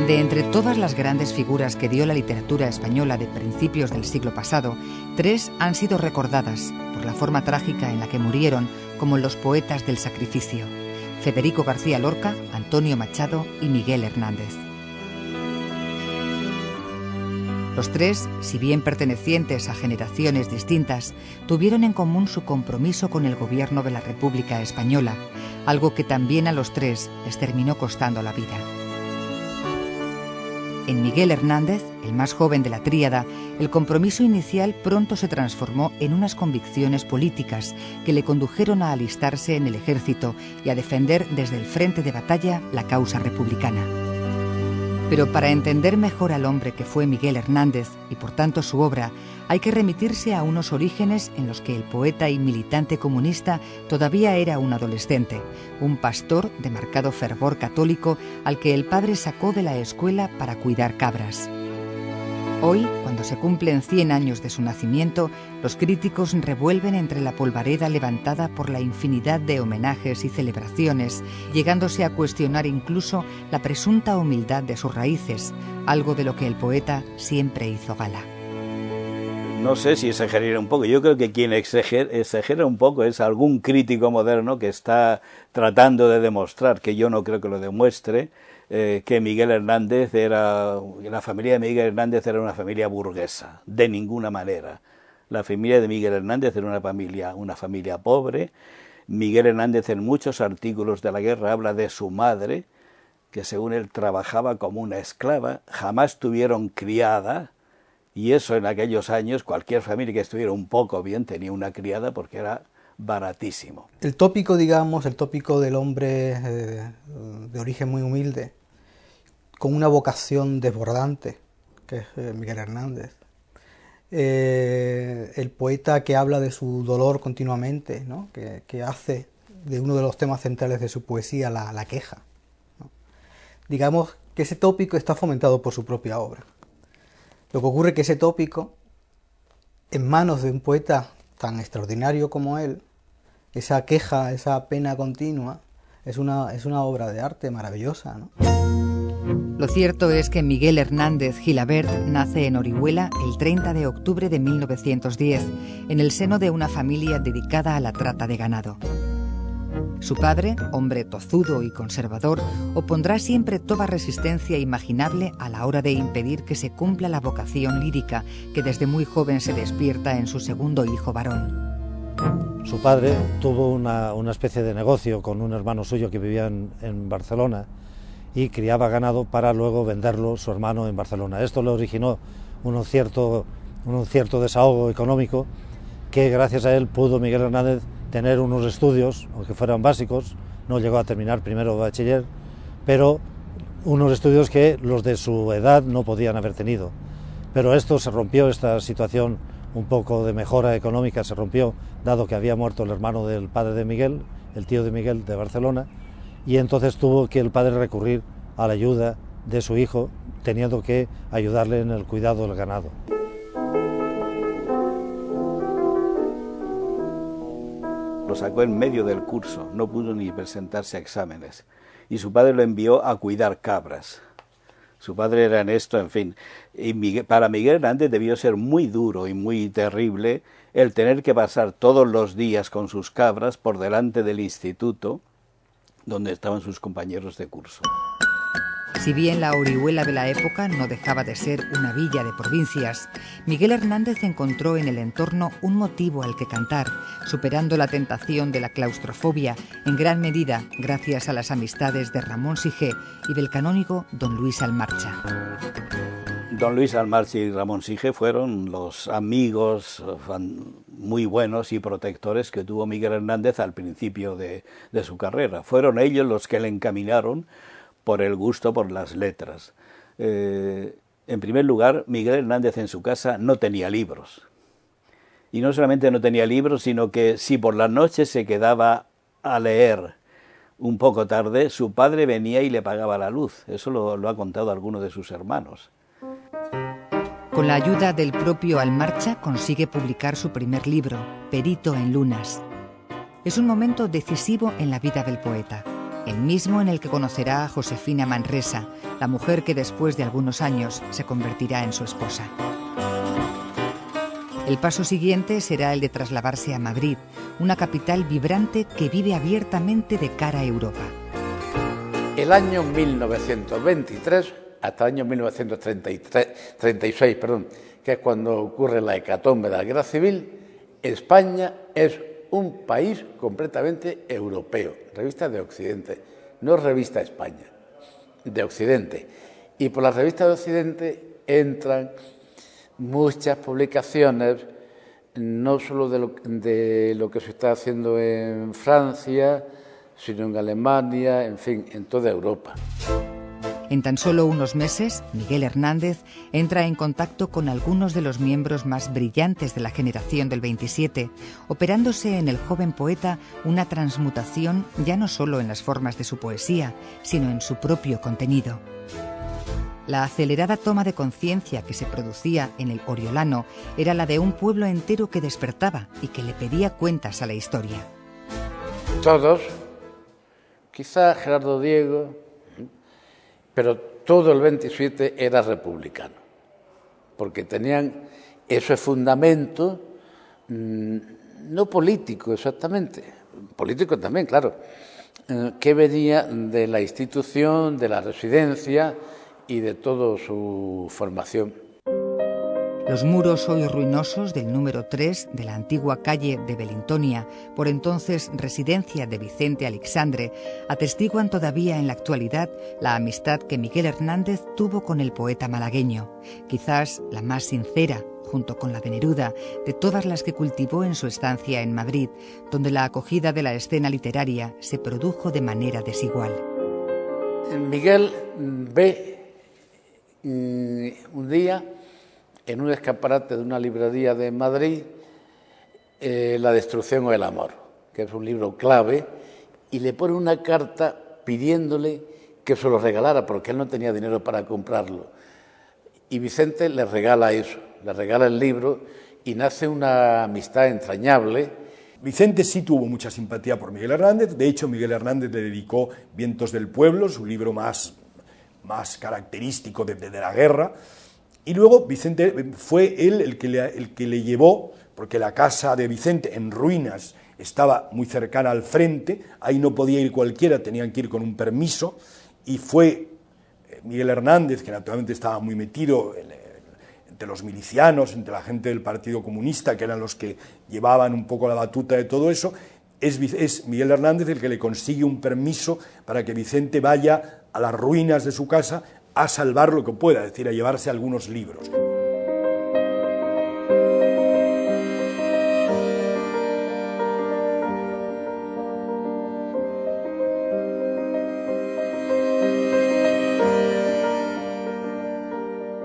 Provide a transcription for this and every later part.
De entre todas las grandes figuras que dio la literatura española de principios del siglo pasado, 3 han sido recordadas por la forma trágica en la que murieron como los poetas del sacrificio: Federico García Lorca, Antonio Machado y Miguel Hernández. Los 3, si bien pertenecientes a generaciones distintas, tuvieron en común su compromiso con el gobierno de la República Española, algo que también a los 3 les terminó costando la vida. En Miguel Hernández, el más joven de la tríada, el compromiso inicial pronto se transformó en unas convicciones políticas que le condujeron a alistarse en el ejército y a defender desde el frente de batalla la causa republicana. Pero para entender mejor al hombre que fue Miguel Hernández y por tanto su obra, hay que remitirse a unos orígenes en los que el poeta y militante comunista todavía era un adolescente, un pastor de marcado fervor católico al que el padre sacó de la escuela para cuidar cabras. Hoy, cuando se cumplen 100 años de su nacimiento, los críticos revuelven entre la polvareda levantada por la infinidad de homenajes y celebraciones, llegándose a cuestionar incluso la presunta humildad de sus raíces, algo de lo que el poeta siempre hizo gala. No sé si exagera un poco. Yo creo que quien exagera un poco es algún crítico moderno que está tratando de demostrar, que yo no creo que lo demuestre, que Miguel Hernández la familia de Miguel Hernández era una familia burguesa, de ninguna manera. La familia de Miguel Hernández era una familia pobre. Miguel Hernández en muchos artículos de la guerra habla de su madre, que según él trabajaba como una esclava, jamás tuvieron criada, y eso en aquellos años cualquier familia que estuviera un poco bien tenía una criada porque era baratísimo. El tópico, digamos, el tópico del hombre de origen muy humilde, con una vocación desbordante, que es Miguel Hernández. El poeta que habla de su dolor continuamente, ¿no? que hace de uno de los temas centrales de su poesía la queja, ¿no? Digamos que ese tópico está fomentado por su propia obra. Lo que ocurre es que ese tópico, en manos de un poeta tan extraordinario como él, esa queja, esa pena continua, es una obra de arte maravillosa, ¿no? Lo cierto es que Miguel Hernández Gilabert nace en Orihuela el 30 de octubre de 1910, en el seno de una familia dedicada a la trata de ganado. Su padre, hombre tozudo y conservador, opondrá siempre toda resistencia imaginable a la hora de impedir que se cumpla la vocación lírica que desde muy joven se despierta en su segundo hijo varón. Su padre tuvo una especie de negocio con un hermano suyo que vivía en Barcelona y criaba ganado para luego venderlo su hermano en Barcelona. Esto le originó un cierto desahogo económico que gracias a él pudo Miguel Hernández tener unos estudios, aunque fueran básicos, no llegó a terminar primero bachiller, pero unos estudios que los de su edad no podían haber tenido. Pero esto se rompió, esta situación un poco de mejora económica se rompió, dado que había muerto el hermano del padre de Miguel, el tío de Miguel de Barcelona, y entonces tuvo que el padre recurrir a la ayuda de su hijo, teniendo que ayudarle en el cuidado del ganado. Lo sacó en medio del curso, no pudo ni presentarse a exámenes, y su padre lo envió a cuidar cabras. Su padre era en esto, en fin, y para Miguel Hernández debió ser muy duro y muy terrible el tener que pasar todos los días con sus cabras por delante del instituto donde estaban sus compañeros de curso. Si bien la Orihuela de la época no dejaba de ser una villa de provincias, Miguel Hernández encontró en el entorno un motivo al que cantar, superando la tentación de la claustrofobia, en gran medida gracias a las amistades de Ramón Sige y del canónigo don Luis Almarcha. Don Luis Almarcha y Ramón Sige fueron los amigos muy buenos y protectores que tuvo Miguel Hernández al principio de su carrera. Fueron ellos los que le encaminaron por el gusto por las letras. En primer lugar, Miguel Hernández en su casa no tenía libros. Y no solamente no tenía libros, sino que si por la noche se quedaba a leer un poco tarde, su padre venía y le pagaba la luz. Eso lo ha contado alguno de sus hermanos. Con la ayuda del propio Almarcha consigue publicar su primer libro, Perito en Lunas. Es un momento decisivo en la vida del poeta. el mismo en el que conocerá a Josefina Manresa, la mujer que después de algunos años se convertirá en su esposa. El paso siguiente será el de trasladarse a Madrid, una capital vibrante que vive abiertamente de cara a Europa. El año 1923 hasta el año 1936, que es cuando ocurre la hecatombe de la Guerra Civil, España es un país completamente europeo, revista de Occidente, no revista España, de Occidente. Y por la revista de Occidente entran muchas publicaciones, no solo de lo que se está haciendo en Francia, sino en Alemania, en fin, en toda Europa. En tan solo unos meses, Miguel Hernández entra en contacto con algunos de los miembros más brillantes de la generación del 27, operándose en el joven poeta una transmutación ya no solo en las formas de su poesía, sino en su propio contenido. La acelerada toma de conciencia que se producía en el Oriolano era la de un pueblo entero que despertaba y que le pedía cuentas a la historia. Todos, quizá Gerardo Diego, pero todo el 27 era republicano, porque tenían ese fundamento, no político exactamente, político también, claro, que venía de la institución, de la residencia y de toda su formación. Los muros hoy ruinosos del número 3 de la antigua calle de Belintonia, por entonces residencia de Vicente Aleixandre, atestiguan todavía en la actualidad la amistad que Miguel Hernández tuvo con el poeta malagueño, quizás la más sincera, junto con la de Neruda, de todas las que cultivó en su estancia en Madrid, donde la acogida de la escena literaria se produjo de manera desigual. Miguel ve un día, en un escaparate de una librería de Madrid, La destrucción o el amor, que es un libro clave, y le pone una carta pidiéndole que se lo regalara, porque él no tenía dinero para comprarlo. Y Vicente le regala eso, le regala el libro, y nace una amistad entrañable. Vicente sí tuvo mucha simpatía por Miguel Hernández. De hecho, Miguel Hernández le dedicó Vientos del Pueblo, su libro más característico de la guerra. Y luego Vicente fue él el que le llevó, porque la casa de Vicente en ruinas estaba muy cercana al frente, ahí no podía ir cualquiera, tenían que ir con un permiso, y fue Miguel Hernández, que naturalmente estaba muy metido entre los milicianos, entre la gente del Partido Comunista, que eran los que llevaban un poco la batuta de todo eso. Es Miguel Hernández el que le consigue un permiso para que Vicente vaya a las ruinas de su casa a salvar lo que pueda, es decir, a llevarse algunos libros.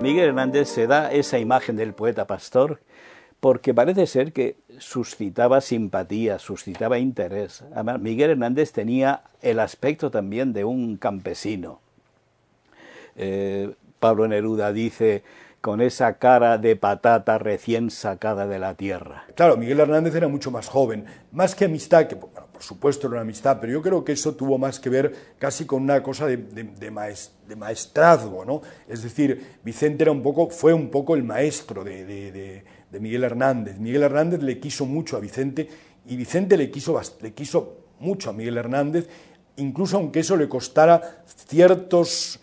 Miguel Hernández se da esa imagen del poeta pastor porque parece ser que suscitaba simpatía, suscitaba interés. Además, Miguel Hernández tenía el aspecto también de un campesino. Pablo Neruda dice, con esa cara de patata recién sacada de la tierra. Claro, Miguel Hernández era mucho más joven, más que amistad, que bueno, por supuesto era una amistad, pero yo creo que eso tuvo más que ver casi con una cosa de maestrazgo, ¿no? Es decir, Vicente fue un poco el maestro de Miguel Hernández. Miguel Hernández le quiso mucho a Vicente y Vicente le quiso mucho a Miguel Hernández, incluso aunque eso le costara ciertos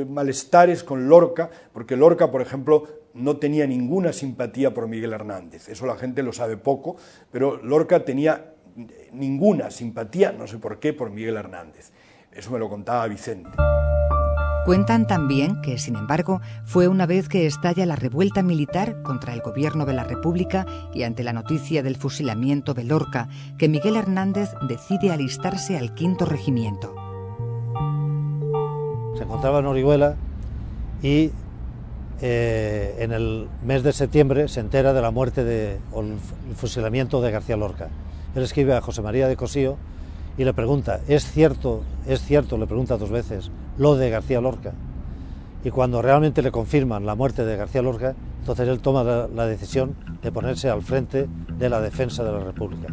malestares con Lorca, porque Lorca, por ejemplo, no tenía ninguna simpatía por Miguel Hernández. Eso la gente lo sabe poco, pero Lorca tenía ninguna simpatía, no sé por qué, por Miguel Hernández. Eso me lo contaba Vicente. Cuentan también que, sin embargo, fue una vez que estalla la revuelta militar contra el gobierno de la República y ante la noticia del fusilamiento de Lorca, que Miguel Hernández decide alistarse al 5º Regimiento. Se encontraba en Orihuela y en el mes de septiembre se entera de la muerte o el fusilamiento de García Lorca. Él escribe a José María de Cosío y le pregunta, ¿es cierto, le pregunta 2 veces, lo de García Lorca? Y cuando realmente le confirman la muerte de García Lorca, entonces él toma la decisión de ponerse al frente de la defensa de la República.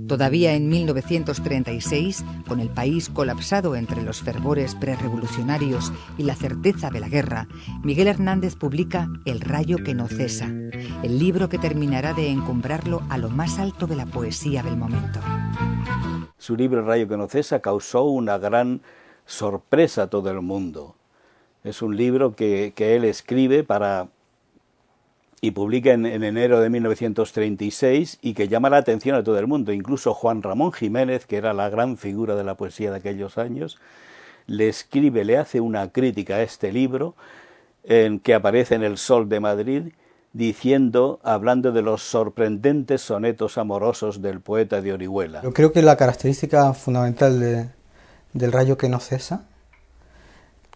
Todavía en 1936, con el país colapsado entre los fervores prerevolucionarios y la certeza de la guerra, Miguel Hernández publica El rayo que no cesa, el libro que terminará de encumbrarlo a lo más alto de la poesía del momento. Su libro El rayo que no cesa causó una gran sorpresa a todo el mundo. Es un libro que él escribe y publica en enero de 1936 y que llama la atención a todo el mundo. Incluso Juan Ramón Jiménez, que era la gran figura de la poesía de aquellos años, le hace una crítica a este libro en que aparece en El Sol de Madrid, hablando de los sorprendentes sonetos amorosos del poeta de Orihuela. Yo creo que la característica fundamental del rayo que no cesa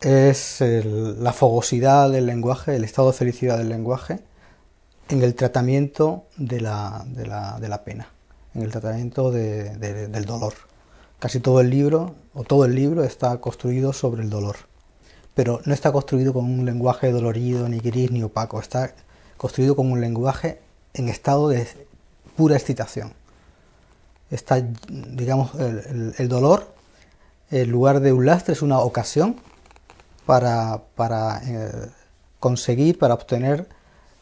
es la fogosidad del lenguaje, el estado de felicidad del lenguaje, en el tratamiento de la pena, en el tratamiento del dolor. Casi todo el libro está construido sobre el dolor, pero no está construido con un lenguaje dolorido, ni gris, ni opaco, está construido con un lenguaje en estado de pura excitación. Está, digamos, el dolor, en lugar de un lastre, es una ocasión para obtener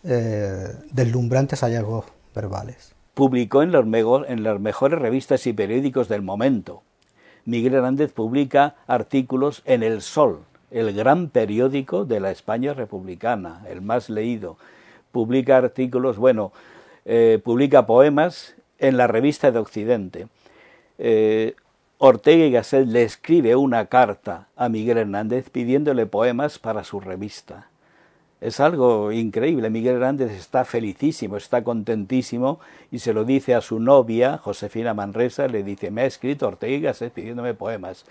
deslumbrantes hallazgos verbales. Publicó en las mejores revistas y periódicos del momento. Miguel Hernández publica artículos en El Sol, el gran periódico de la España republicana, el más leído. Publica artículos, publica poemas en la Revista de Occidente. Ortega y Gasset le escribe una carta a Miguel Hernández pidiéndole poemas para su revista. Es algo increíble. Miguel Hernández está felicísimo, está contentísimo y se lo dice a su novia, Josefina Manresa, le dice: me ha escrito Ortega y Gasset pidiéndome poemas.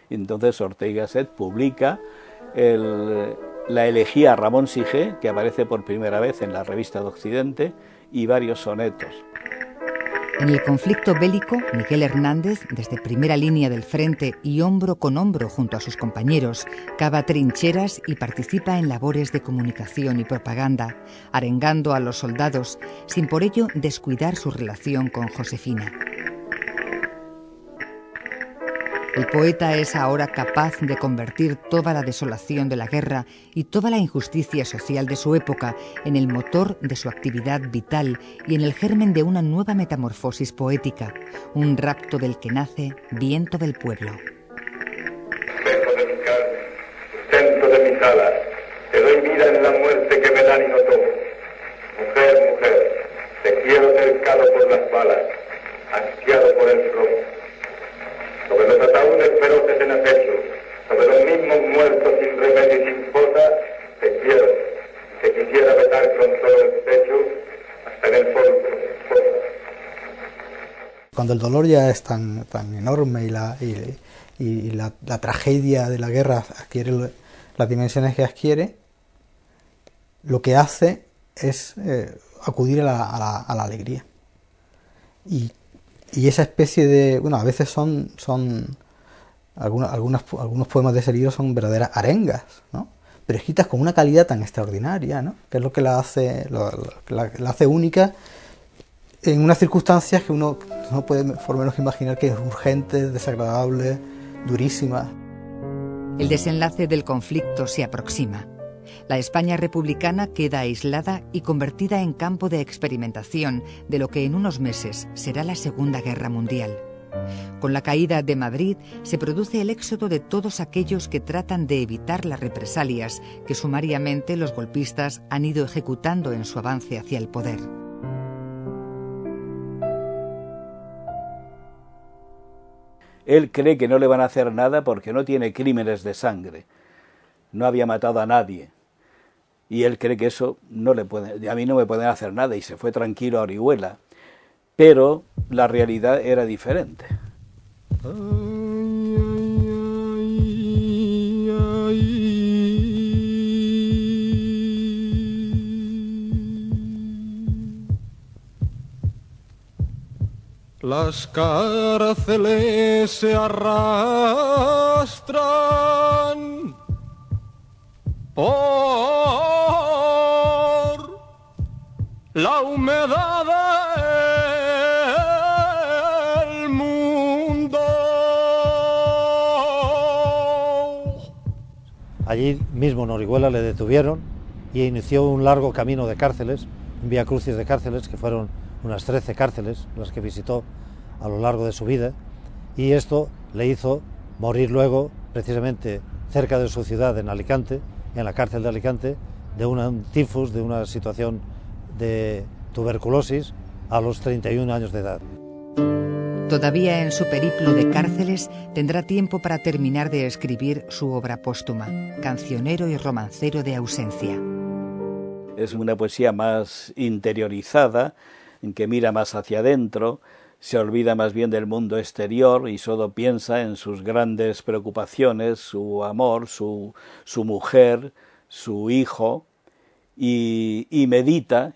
Y entonces Ortega y Gasset publica la elegía a Ramón Sige, que aparece por primera vez en la Revista de Occidente, y varios sonetos. En el conflicto bélico, Miguel Hernández, desde primera línea del frente y hombro con hombro junto a sus compañeros, cava trincheras y participa en labores de comunicación y propaganda, arengando a los soldados, sin por ello descuidar su relación con Josefina. El poeta es ahora capaz de convertir toda la desolación de la guerra y toda la injusticia social de su época en el motor de su actividad vital y en el germen de una nueva metamorfosis poética, un rapto del que nace Viento del Pueblo. Espejo de mi carne, sustento de mis alas, te doy vida en la muerte que me dan y no tomo. Mujer, mujer, te quiero cercado por las balas, asqueado por el plomo. Sobre los ataúdes feroces en acecho, sobre los mismos muertos sin remedio y sin fosa, te quiero, te quisiera besar con todo el pecho, hasta en el fondo. Cuando el dolor ya es tan enorme y la tragedia de la guerra adquiere las dimensiones que adquiere, lo que hace es acudir a la alegría. Y esa especie de... a veces son algunos poemas de ese libro son verdaderas arengas, ¿no? Pero escritas con una calidad tan extraordinaria, ¿no? Que es lo que la hace única en unas circunstancias que uno no puede por menos imaginar que es urgente, desagradable, durísima. El desenlace del conflicto se aproxima. La España republicana queda aislada y convertida en campo de experimentación de lo que en unos meses será la Segunda Guerra Mundial. Con la caída de Madrid se produce el éxodo de todos aquellos que tratan de evitar las represalias que sumariamente los golpistas han ido ejecutando en su avance hacia el poder. Él cree que no le van a hacer nada porque no tiene crímenes de sangre. No había matado a nadie. Y él cree que eso a mí no me pueden hacer nada, y se fue tranquilo a Orihuela. Pero la realidad era diferente. Las cárceles se arrastran por la humedad Allí mismo en Orihuela le detuvieron y inició un largo camino de cárceles, un vía crucis de cárceles, que fueron unas 13 cárceles las que visitó a lo largo de su vida, y esto le hizo morir luego, precisamente cerca de su ciudad, en Alicante, en la cárcel de Alicante, de un tifus, de una situación de tuberculosis, a los 31 años de edad. Todavía en su periplo de cárceles tendrá tiempo para terminar de escribir su obra póstuma, Cancionero y romancero de ausencia. Es una poesía más interiorizada, en que mira más hacia adentro, se olvida más bien del mundo exterior y solo piensa en sus grandes preocupaciones, su amor, su mujer, su hijo, y medita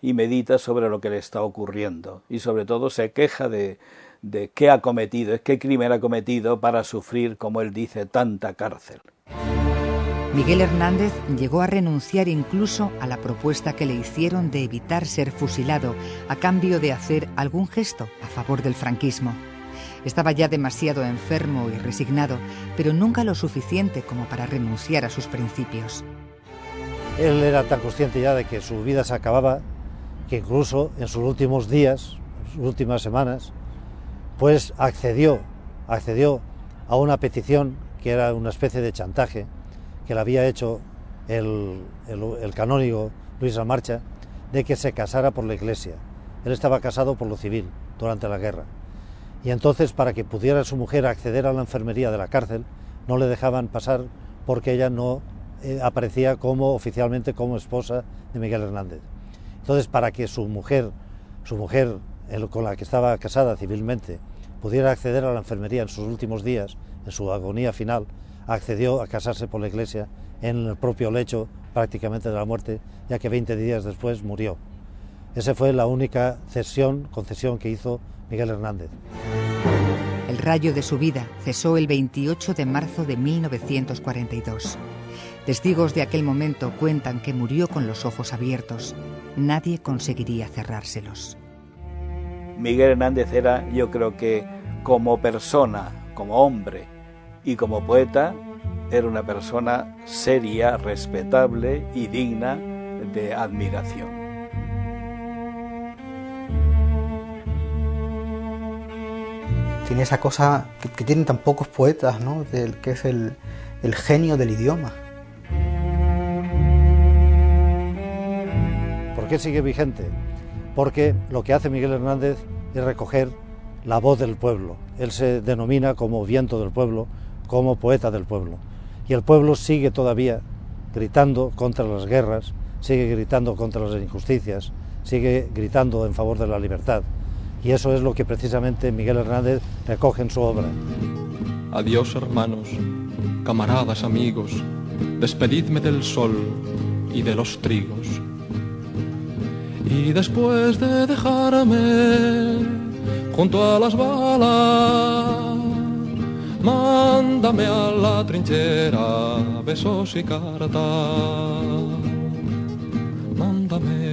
sobre lo que le está ocurriendo, y sobre todo se queja de qué ha cometido, qué crimen ha cometido para sufrir, como él dice, tanta cárcel. Miguel Hernández llegó a renunciar incluso a la propuesta que le hicieron de evitar ser fusilado a cambio de hacer algún gesto a favor del franquismo. Estaba ya demasiado enfermo y resignado, pero nunca lo suficiente como para renunciar a sus principios. Él era tan consciente ya de que su vida se acababa, que incluso en sus últimos días, en sus últimas semanas, pues accedió a una petición que era una especie de chantaje que le había hecho el canónigo Luis Lamarcha, de que se casara por la Iglesia. Él estaba casado por lo civil durante la guerra, y entonces, para que pudiera su mujer acceder a la enfermería de la cárcel, no le dejaban pasar porque ella no aparecía oficialmente como esposa de Miguel Hernández. Entonces, para que su mujer con la que estaba casada civilmente, pudiera acceder a la enfermería en sus últimos días, en su agonía final, accedió a casarse por la Iglesia en el propio lecho prácticamente de la muerte, ya que 20 días después murió. Esa fue la única concesión que hizo Miguel Hernández. El rayo de su vida cesó el 28 de marzo de 1942. Testigos de aquel momento cuentan que murió con los ojos abiertos. Nadie conseguiría cerrárselos. Miguel Hernández era, yo creo que como persona, como hombre y como poeta, era una persona seria, respetable y digna de admiración. Tiene esa cosa que tienen tan pocos poetas, ¿no? Que es el genio del idioma. ¿Por qué sigue vigente? Porque lo que hace Miguel Hernández es recoger la voz del pueblo. Él se denomina como viento del pueblo, como poeta del pueblo. Y el pueblo sigue todavía gritando contra las guerras, sigue gritando contra las injusticias, sigue gritando en favor de la libertad. Y eso es lo que precisamente Miguel Hernández recoge en su obra. Adiós, hermanos, camaradas, amigos, despedidme del sol y de los trigos. Y después de dejarme junto a las balas, mándame a la trinchera besos y cartas. Mándame